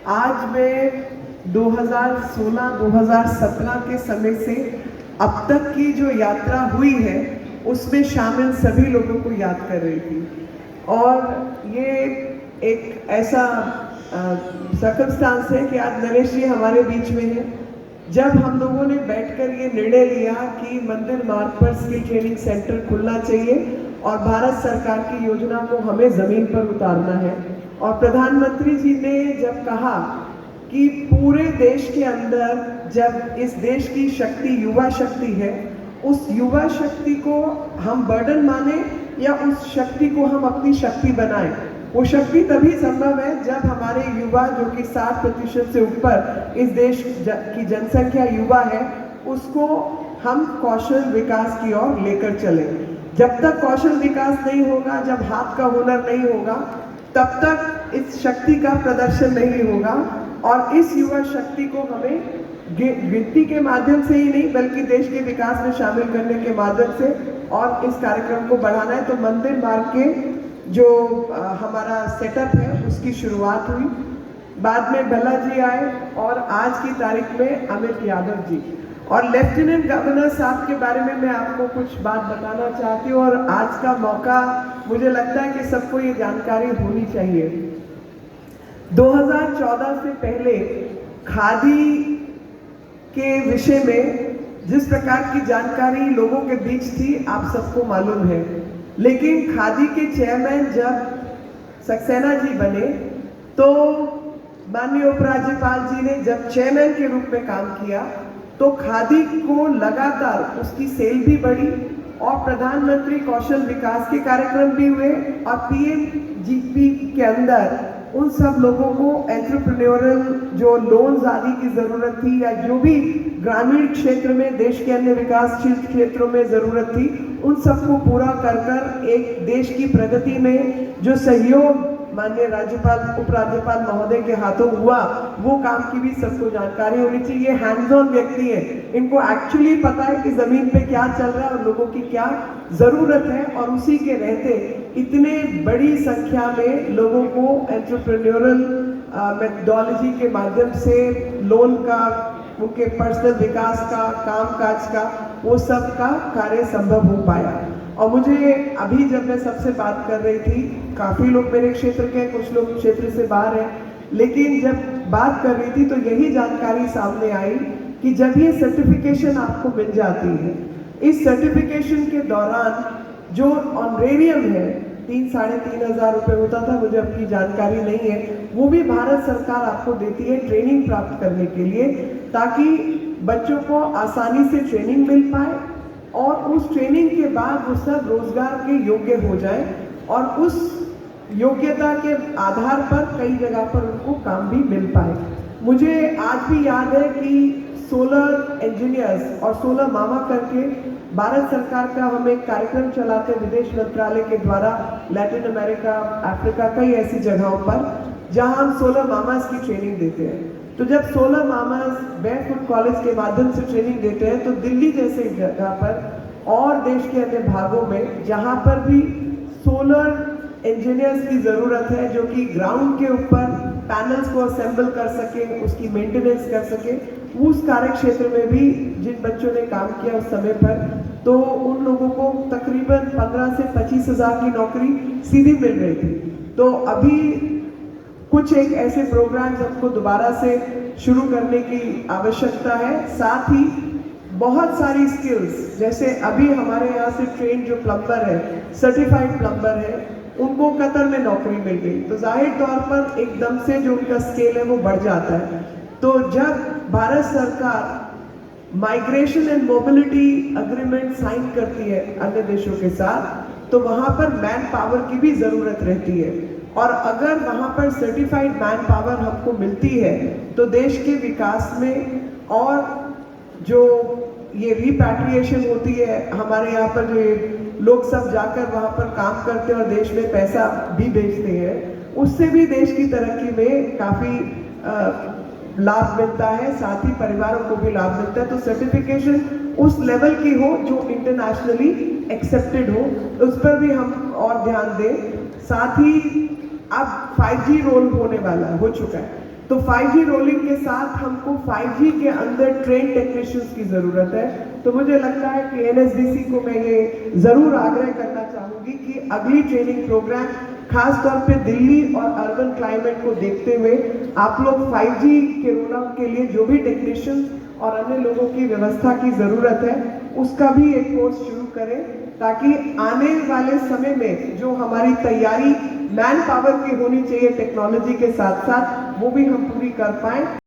आज मैं 2016-2017 के समय से अब तक की जो यात्रा हुई है उसमें शामिल सभी लोगों को याद कर रही थी। और ये एक ऐसा सर्कमस्टांस है कि आज नरेश जी हमारे बीच में हैं। जब हम लोगों ने बैठकर ये निर्णय लिया कि मंदिर मार्ग पर स्किल ट्रेनिंग सेंटर खुलना चाहिए और भारत सरकार की योजना को हमें ज़मीन पर उतारना है, और प्रधानमंत्री जी ने जब कहा कि पूरे देश के अंदर जब इस देश की शक्ति युवा शक्ति है, उस युवा शक्ति को हम बर्डन माने या उस शक्ति को हम अपनी शक्ति बनाएं। वो शक्ति तभी संभव है जब हमारे युवा, जो कि 60% से ऊपर इस देश की जनसंख्या युवा है, उसको हम कौशल विकास की ओर लेकर चलें। जब तक कौशल विकास नहीं होगा, जब हाथ का हुनर नहीं होगा, तब तक इस शक्ति का प्रदर्शन नहीं होगा। और इस युवा शक्ति को हमें गिनती के माध्यम से ही नहीं बल्कि देश के विकास में शामिल करने के माध्यम से और इस कार्यक्रम को बढ़ाना है। तो मंदिर मार्ग के जो हमारा सेटअप है उसकी शुरुआत हुई, बाद में भला जी आए और आज की तारीख में अमित यादव जी। और लेफ्टिनेंट गवर्नर साहब के बारे में मैं आपको कुछ बात बताना चाहती हूँ, और आज का मौका मुझे लगता है कि सबको ये जानकारी होनी चाहिए। 2014 से पहले खादी के विषय में जिस प्रकार की जानकारी लोगों के बीच थी आप सबको मालूम है, लेकिन खादी के चेयरमैन जब सक्सेना जी बने तो माननीय उपराज्यपाल जी ने जब चेयरमैन के रूप में काम किया तो खादी को लगातार उसकी सेल भी बढ़ी और प्रधानमंत्री कौशल विकास के कार्यक्रम भी हुए और पीएमजीपी के अंदर उन सब लोगों को एंटरप्रेन्योरल जो लोन्स आदि की ज़रूरत थी या जो भी ग्रामीण क्षेत्र में देश के अन्य विकासशील क्षेत्रों में ज़रूरत थी, उन सबको पूरा कर कर एक देश की प्रगति में जो सहयोग माननीय राज्यपाल उपराज्यपाल महोदय के हाथों हुआ, वो काम की भी सबको जानकारी होनी चाहिए। ये हैंड्स ऑन व्यक्ति है, इनको एक्चुअली पता है कि ज़मीन पे क्या चल रहा है और लोगों की क्या ज़रूरत है, और उसी के रहते इतने बड़ी संख्या में लोगों को एंटरप्रेन्योरल मेथडोलॉजी के माध्यम से लोन का, उनके पर्सनल विकास का, कामकाज का, वो सब का कार्य संभव हो पाया। और मुझे अभी जब मैं सबसे बात कर रही थी, काफ़ी लोग मेरे क्षेत्र के, कुछ लोग क्षेत्र से बाहर हैं, लेकिन जब बात कर रही थी तो यही जानकारी सामने आई कि जब ये सर्टिफिकेशन आपको मिल जाती है, इस सर्टिफिकेशन के दौरान जो ऑनरेरियम है 3-3.5 हज़ार रुपये होता था, मुझे अपनी जानकारी नहीं है, वो भी भारत सरकार आपको देती है ट्रेनिंग प्राप्त करने के लिए, ताकि बच्चों को आसानी से ट्रेनिंग मिल पाए और उस ट्रेनिंग के बाद वो सब रोजगार के योग्य हो जाए और उस योग्यता के आधार पर कई जगह पर उनको काम भी मिल पाए। मुझे आज भी याद है कि सोलर इंजीनियर्स और सोलर मामा करके भारत सरकार का हम एक कार्यक्रम चलाते विदेश मंत्रालय के द्वारा, लैटिन अमेरिका, अफ्रीका, कई ऐसी जगहों पर जहां हम सोलर मामास की ट्रेनिंग देते हैं। तो जब सोलर मामास बैकफुट कॉलेज के माध्यम से ट्रेनिंग देते हैं तो दिल्ली जैसे जगह पर और देश के अन्य भागों में जहां पर भी सोलर इंजीनियर्स की ज़रूरत है जो कि ग्राउंड के ऊपर पैनल्स को असेंबल कर सके, उसकी मेंटेनेंस कर सके, उस कार्य क्षेत्र में भी जिन बच्चों ने काम किया उस समय पर, तो उन लोगों को तकरीबन 15 से 25 हज़ार की नौकरी सीधी मिल रही थी। तो अभी कुछ एक ऐसे प्रोग्राम्स हमको दोबारा से शुरू करने की आवश्यकता है। साथ ही बहुत सारी स्किल्स, जैसे अभी हमारे यहाँ से ट्रेन जो प्लम्बर है, सर्टिफाइड प्लम्बर है, उनको कतर में नौकरी मिल गई, तो जाहिर तौर पर एकदम से जो उनका स्केल है वो बढ़ जाता है। तो जब भारत सरकार migration and mobility agreement sign करती है अन्य देशों के साथ, तो वहाँ पर मैन पावर की भी ज़रूरत रहती है, और अगर वहाँ पर सर्टिफाइड मैन पावर हमको मिलती है तो देश के विकास में, और जो ये रिपैट्रिएशन होती है, हमारे यहाँ पर जो लोग सब जाकर वहाँ पर काम करते हैं और देश में पैसा भी भेजते हैं, उससे भी देश की तरक्की में काफ़ी लाभ मिलता है, साथ ही परिवारों को भी लाभ मिलता है। तो सर्टिफिकेशन उस लेवल की हो जो इंटरनेशनली एक्सेप्टेड हो, उस पर भी हम और ध्यान दें। साथ ही अब 5G रोल होने वाला हो चुका है, तो 5G रोलिंग के साथ हमको 5G के अंदर ट्रेन टेक्नीशियंस की ज़रूरत है। तो मुझे लगता है कि NSDC को मैं ये ज़रूर आग्रह करना चाहूँगी कि अगली ट्रेनिंग प्रोग्राम खास तौर पे दिल्ली और अर्बन क्लाइमेट को देखते हुए आप लोग 5G के रोल आउट के लिए जो भी टेक्नीशियंस और अन्य लोगों की व्यवस्था की ज़रूरत है उसका भी एक कोर्स शुरू करें, ताकि आने वाले समय में जो हमारी तैयारी मैन पावर की होनी चाहिए टेक्नोलॉजी के साथ साथ वो भी हम पूरी कर पाएं।